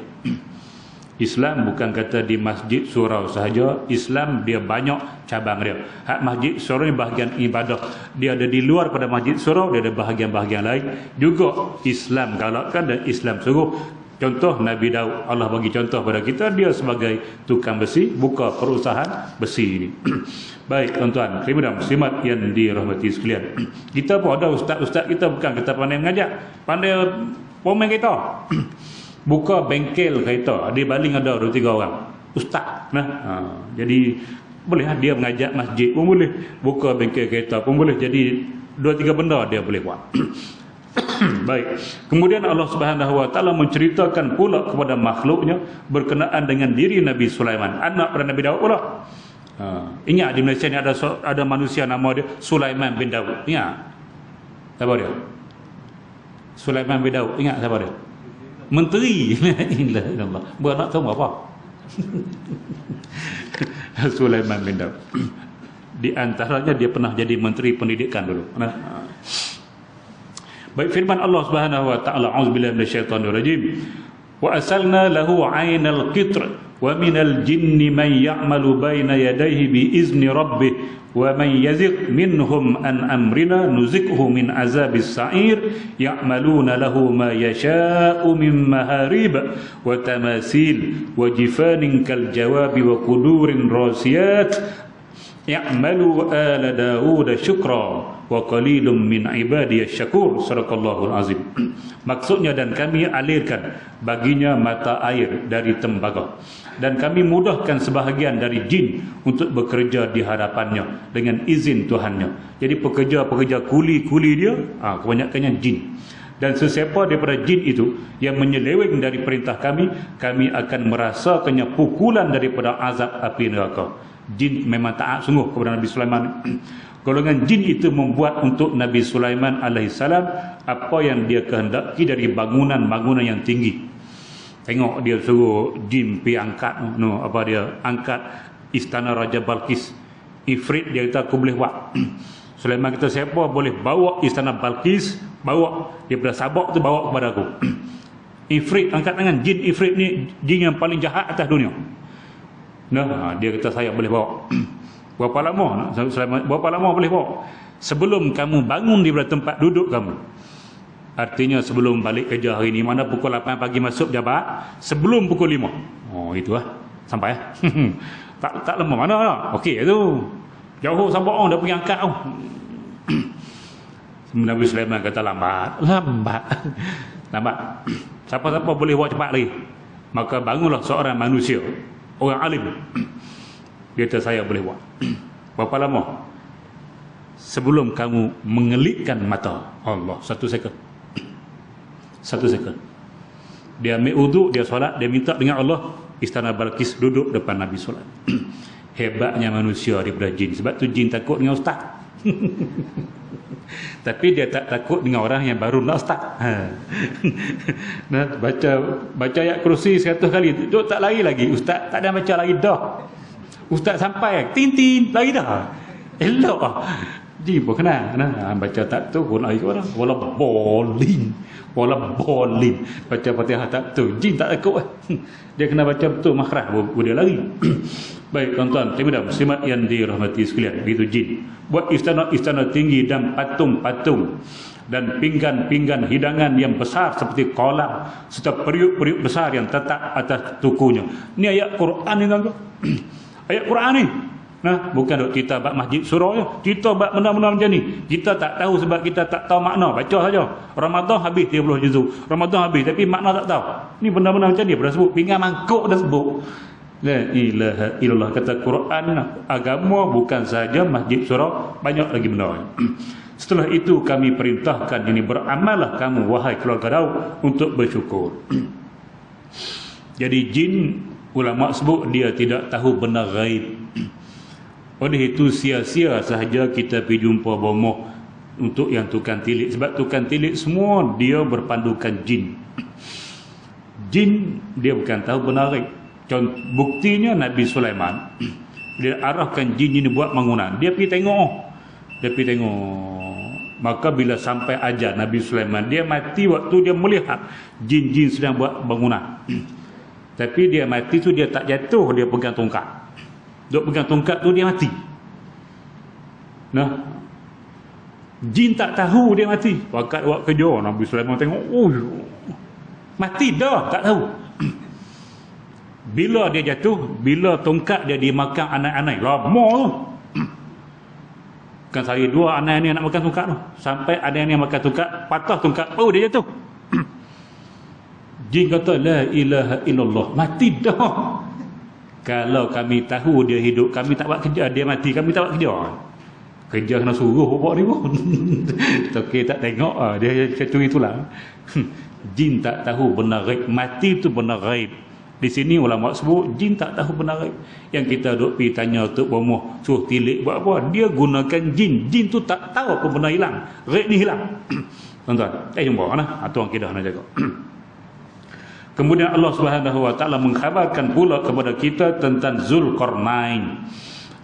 Islam bukan kata di masjid surau sahaja. Islam dia banyak cabang dia. Hak masjid surau ni bahagian ibadah. Dia ada di luar pada masjid surau, dia ada bahagian-bahagian lain. Juga Islam galakkan dan Islam suruh. Contoh Nabi Daud, Allah bagi contoh pada kita, dia sebagai tukang besi, buka perusahaan besi ini. Baik tuan-tuan dan muslimat yang dirahmati sekalian. Kita pun ada ustaz-ustaz kita, bukan kita pandai mengajar, pandai pomeng kereta. Buka bengkel kereta, dia baling ada 2-3 orang ustaz. Jadi boleh dia mengajak masjid pun boleh, buka bengkel kereta pun boleh. Jadi 2-3 benda dia boleh buat. Baik. Kemudian Allah Subhanahu wa taala menceritakan pula kepada makhluknya berkenaan dengan diri Nabi Sulaiman, anak pada Nabi Daud pula. Ingat di Malaysia ni ada manusia nama dia Sulaiman bin Daud. Ingat siapa dia? Sulaiman bin Daud, ingat siapa dia? Menteri. Inna buat nak tahu apa? Sulaiman bin Daud. Di antaranya dia pernah jadi menteri pendidikan dulu. Baik, firman Allah Subhanahu wa taala, auzubillahi minasyaitonir rajim, wa asalna lahu 'ainal qitr wa minal jinni man ya'malu baina yadayhi bi izni rabbih wa man yazigh minhum an amrina nuzighu min azabis sa'ir ya'maluna lahu ma yasha'u min maharib wa tamasil wa jifanin kal jawabi wa qudurin rasiyat ya'malu ala Daud syukra wa qalilum min ibadiyasy syakur. Sadaqallahul azim. Maksudnya, dan kami alirkan baginya mata air dari tembaga, dan kami mudahkan sebahagian dari jin untuk bekerja di hadapannya dengan izin Tuhannya. Jadi pekerja-pekerja kuli-kuli dia kebanyakannya jin. Dan sesiapa daripada jin itu yang menyeleweng dari perintah kami, kami akan merasakannya pukulan daripada azab api neraka. Jin memang taat sungguh kepada Nabi Sulaiman. Golongan jin itu membuat untuk Nabi Sulaiman alaihissalam apa yang dia kehendaki dari bangunan-bangunan yang tinggi. Tengok dia suruh jin pergi angkat angkat istana Raja Balqis. Ifrit dia kata aku boleh buat. Sulaiman kata siapa boleh bawa istana Balqis, bawa daripada Sabak tu bawa kepada aku. Ifrit angkat tangan. Jin Ifrit ni jin yang paling jahat atas dunia. Dia kata saya boleh bawa. Berapa lama boleh bawa? Sebelum kamu bangun di tempat duduk kamu. Artinya sebelum balik kerja hari ni, mana pukul 8 pagi masuk jabat, sebelum pukul 5. Itu lah. Sampai tak lama mana lah. Okey tu. Jauh sampai orang dah pergi angkat tu. Nabi Sulaiman kata lambat. Siapa-siapa boleh buat cepat lagi. Maka bangunlah seorang manusia, orang alim. Dia kata saya boleh buat. Berapa lama? Sebelum kamu mengelitkan mata. Allah, 1 sekon. 1 sekon. Dia ambil uduk, dia solat, dia minta dengan Allah. Istana Balqis duduk depan Nabi Sulaiman. Hebatnya manusia daripada jin. Sebab tu jin takut dengan ustaz. Tapi dia tak takut dengan orang yang baru nak ustaz. Baca ayat kursi 100 kali. Duk tak lari lagi. Ustaz tak ada baca lagi dah. Ustaz sampai tin lari dah. Elok ah. Jin pun kena. Baca tak tu pun lari ke orang. Wala bolin. Baca Fatihah tak tu. Jin tak takut. Dia kena baca betul makhraj baru dia lari. Baik tuan-tuan, dan muslimat yang dirahmati sekalian, begitu jin. Buat istana-istana tinggi dan patung-patung dan pinggan-pinggan hidangan yang besar seperti kolam serta periuk-periuk besar yang tetap atas tukunya. Ini ayat Quran ni tuan-tuan. Ayat Quran ni. Nah, bukan duk kita bab masjid surau je. Kita bab benda-benda macam ni. Kita tak tahu sebab kita tak tahu makna. Baca saja. Ramadan habis 30 juzuk. Ramadan habis tapi makna tak tahu. Ni benda-benda macam ni dah sebut. Pinggan mangkuk dah sebut. La ilaha illallah. Kata Quran, agama bukan saja masjid surau, banyak lagi benda. Setelah itu kami perintahkan ini, beramallah kamu wahai keluarga Daud untuk bersyukur. Jadi jin, ulama sebut dia tidak tahu benda gaib. Oleh itu sia-sia sahaja kita pergi jumpa bomoh untuk yang tukang tilik. Sebab tukang tilik semua dia berpandukan jin. Jin dia bukan tahu benda gaib. Buktinya Nabi Sulaiman, dia arahkan jin ini buat bangunan. Dia pergi tengok. Maka bila sampai ajal Nabi Sulaiman, dia mati waktu dia melihat jin-jin sedang buat bangunan. Tapi dia mati tu dia tak jatuh, dia pegang tongkat. Duk pegang tongkat tu dia mati. Nah, jin tak tahu dia mati. Wakat kerja Nabi Sulaiman tengok, oh, mati dah, tak tahu. Bila dia jatuh, bila tongkat dia dimakan anak-anak, lama tu. Kan saya dua anak ni nak makan tongkat tu. Sampai ada yang makan tongkat, patah tongkat, oh dia jatuh. Jin kata, la ilaha illallah, mati dah. Kalau kami tahu dia hidup, kami tak buat kerja. Dia mati, kami tak buat kerja. Kerja kena suruh buat ni pun. Okay, tak tengok. Dia macam itulah. Jin tak tahu benda gaib. Mati tu benda gaib. Di sini ulama sebut, jin tak tahu benda gaib. Yang kita duk pergi tanya Tok Bomoh, suruh tilik buat apa? Dia gunakan jin. Jin tu tak tahu apa benda hilang. Gaib ni hilang. Tuan-tuan, jumpa nah. Tuan kita nak jaga. Kemudian Allah Subhanahu wa taala mengkhabarkan pula kepada kita tentang Zulkarnain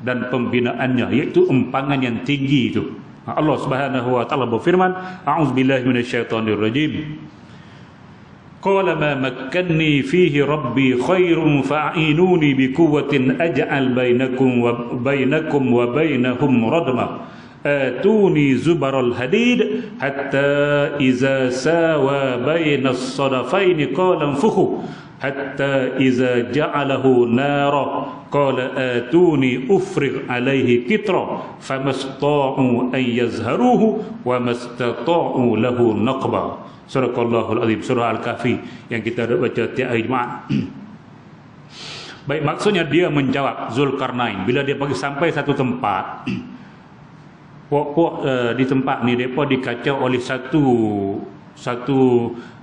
dan pembinaannya, iaitu empangan yang tinggi itu. Allah Subhanahu wa taala berfirman, a'udzubillahi minasyaitonirrajim. Qala ma makkanni fihi rabbi khairun fa'inuni biquwwatin aj'al bainakum wa bainahum radma. آتوني زبر الحديد حتى إذا ساوى بين الصدفين قال انفخوا حتى إذا جعله نارا قال آتوني أفرغ عليه قطرا فما استطاعوا أن يزهروه وما استطاعوا له نقبا. Surah Allahul Azim, surah Al-Kahfi yang kita dah baca tiap hari Jumaat. Baik, maksudnya dia menjawab Zulkarnain bila dia pergi sampai satu tempat. Pok-pok di tempat ni mereka dikacau oleh satu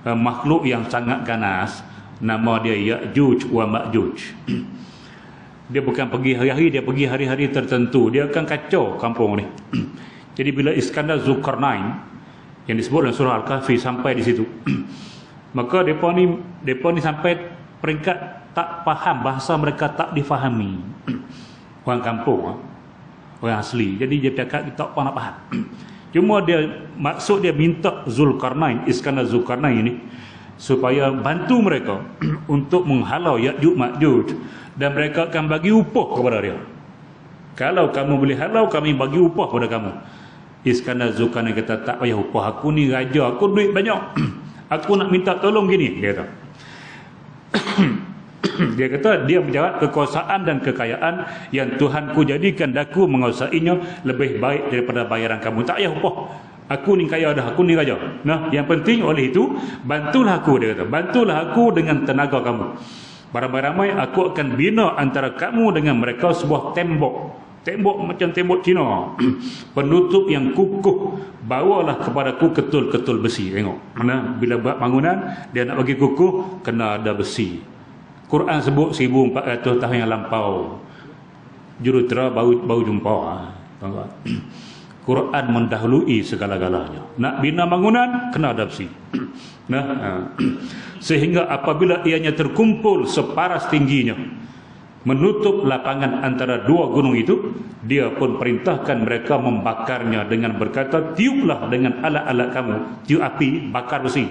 makhluk yang sangat ganas, nama dia Ya'juj wa Ma'juj. Dia bukan pergi hari-hari, dia pergi hari-hari tertentu, dia akan kacau kampung ni. Jadi bila Iskandar Zulkarnain yang disebut dalam surah Al-Kahfi sampai di situ, maka mereka ni sampai peringkat tak faham, bahasa mereka tak difahami. Orang kampung, orang asli. Jadi dia cakap kita tak nak faham. Cuma dia maksud dia minta Zulkarnain, Iskandar Zulkarnain ini supaya bantu mereka untuk menghalau Ya'juj Ma'juj, dan mereka akan bagi upah kepada dia. Kalau kamu boleh halau, kami bagi upah kepada kamu. Iskandar Zulkarnain kata, tak payah upah, aku ni raja, aku duit banyak. Aku nak minta tolong gini, dia kata. Dia kata dia menjawab, kekuasaan dan kekayaan yang Tuhanku jadikan daku menguasainya lebih baik daripada bayaran kamu. Tak payah upah, aku ni kaya dah, aku ni raja. Nah, yang penting oleh itu bantulah aku, dia kata. Bantulah aku dengan tenaga kamu. Beramai-ramai aku akan bina antara kamu dengan mereka sebuah tembok. Tembok macam tembok Cina. Penutup yang kukuh. Bawalah kepadaku ketul-ketul besi. Tengok. Nah, bila buat bangunan dia nak bagi kukuh, kena ada besi. Quran sebut 1400 tahun yang lampau. Jurutera baru jumpa. Quran mendahului segala-galanya. Nak bina bangunan, kena ada besi. Sehingga apabila ianya terkumpul separas tingginya, menutup lapangan antara dua gunung itu, dia pun perintahkan mereka membakarnya dengan berkata, tiuplah dengan alat-alat kamu, tiup api, bakar besi.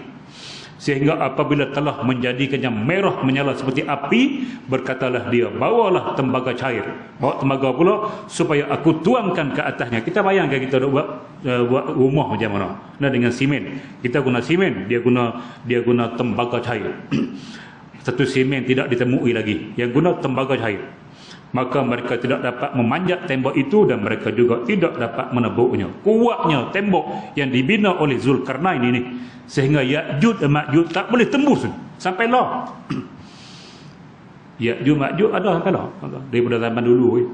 Sehingga apabila telah menjadikannya merah menyala seperti api, berkatalah dia, bawalah tembaga cair. Bawa tembaga pula supaya aku tuangkan ke atasnya. Kita bayangkan kita buat rumah macam mana. Nah, dengan simen. Kita guna simen, dia guna tembaga cair. Satu simen tidak ditemui lagi, yang guna tembaga cair. maka mereka tidak dapat memanjat tembok itu dan mereka juga tidak dapat menebuknya. Kuatnya tembok yang dibina oleh Zulkarnain ini sehingga Ya'juj dan Ma'juj tak boleh tembus sampai lah. Ya'juj Ma'juj ada sampai lah daripada zaman dulu.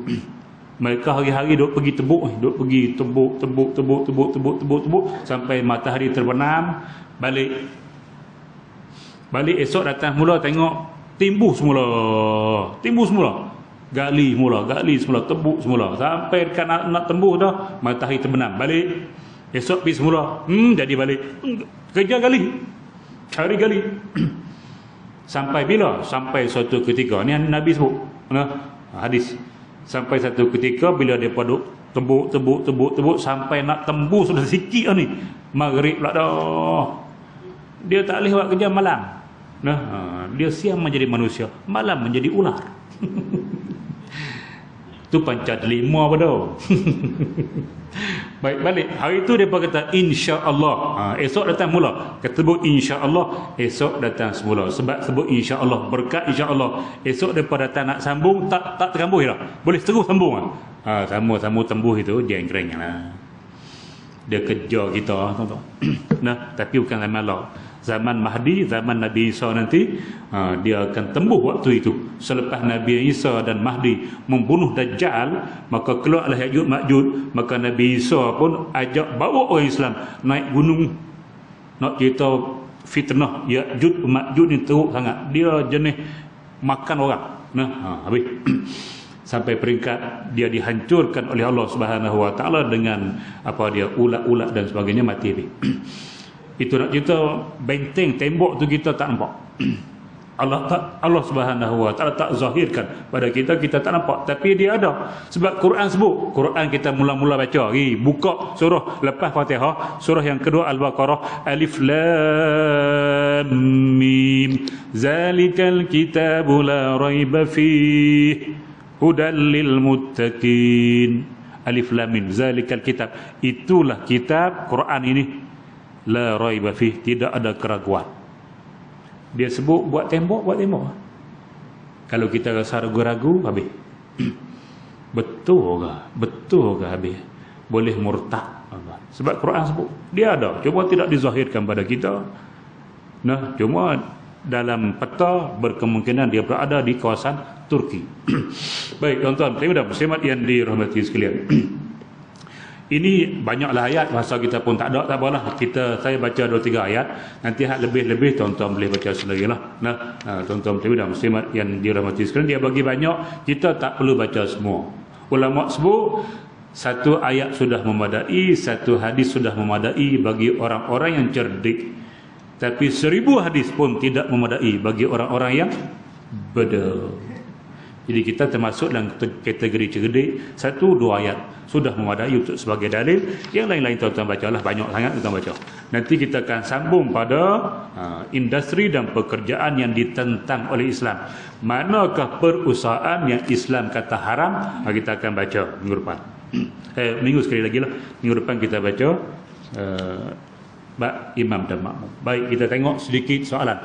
Mereka hari-hari duk pergi tebuk, duk pergi tebuk sampai matahari terbenam, balik esok datang mula tengok timbul semula, gali semula, tebuk semula sampai dekat nak tembus dah matahari terbenam, balik esok pergi semula, jadi balik kerja gali, cari gali sampai bila? Sampai suatu ketika ni Nabi sebut hadis, sampai satu ketika bila dia paduk tebuk sampai nak tembus sudah sikit ni maghrib pula dah, dia tak boleh buat kerja malam. Dia siang menjadi manusia, malam menjadi ular. Tu panca delima pada. Baik, balik hari tu depa kata insya-Allah. Esok datang mula. Kata sebut insya-Allah, esok datang semula. Sebab sebut insya-Allah, berkat insya-Allah. Esok depa datang nak sambung tak terambung dah. Boleh terus sambung sama-sama tembus itu jeng-jenglah. Dia kejar kita, tuan-tuan. Tapi bukan zaman Allah. Zaman Mahdi, zaman Nabi Isa nanti, dia akan tembus waktu itu. Selepas Nabi Isa dan Mahdi membunuh Dajjal, maka keluarlah Ya'juj Ma'juj, maka Nabi Isa pun ajak bawa orang Islam naik gunung. Nak cerita fitnah Ya'juj Ma'juj ni teruk sangat. Dia jenis makan orang. Habis. Sampai peringkat dia dihancurkan oleh Allah Subhanahu Wa Taala dengan ulat-ulat dan sebagainya, mati habis. Itu nak cerita benteng tembok tu kita tak nampak. Allah Subhanahu Wa Taala tak zahirkan pada kita tak nampak, tapi dia ada. Sebab Quran sebut, Quran kita mula-mula baca, buka surah lepas Fatihah, surah yang kedua Al-Baqarah, Alif Lam Mim, zalikal kitabu la raiba fihi hudal lil muttaqin. Alif Lam Mim, zalikal kitab, itulah kitab Quran ini, la raiba fih, tidak ada keraguan. Dia sebut buat tembok. Kalau kita rasa ragu-ragu, habis. Betul ke habis? Boleh murtad. Sebab Quran sebut dia ada, cuma tidak dizahirkan pada kita. Cuma dalam peta berkemungkinan dia berada di kawasan Turki. Baik, tuan-tuan, terima kasih yang dirahmati sekalian. Ini banyaklah ayat, bahasa kita pun tak ada, tak apalah. Saya baca 2-3 ayat, nanti lebih-lebih tuan-tuan boleh baca sendirilah. Tuan-tuan terima kasih yang dirahmati sekalian, dia bagi banyak, kita tak perlu baca semua. Ulama sebut satu ayat sudah memadai, satu hadis sudah memadai bagi orang-orang yang cerdik. Tapi 1000 hadis pun tidak memadai bagi orang-orang yang bodoh. Jadi kita termasuk dalam kategori cerdik. 1-2 ayat sudah memadai untuk sebagai dalil. Yang lain-lain tuan-tuan bacalah, banyak sangat tuan-tuan baca. Nanti kita akan sambung pada industri dan pekerjaan yang ditentang oleh Islam. Manakah perusahaan yang Islam kata haram? Kita akan baca minggu depan. Minggu sekali lagi lah. Minggu depan kita baca Imam dan Makmum. Baik, kita tengok sedikit soalan.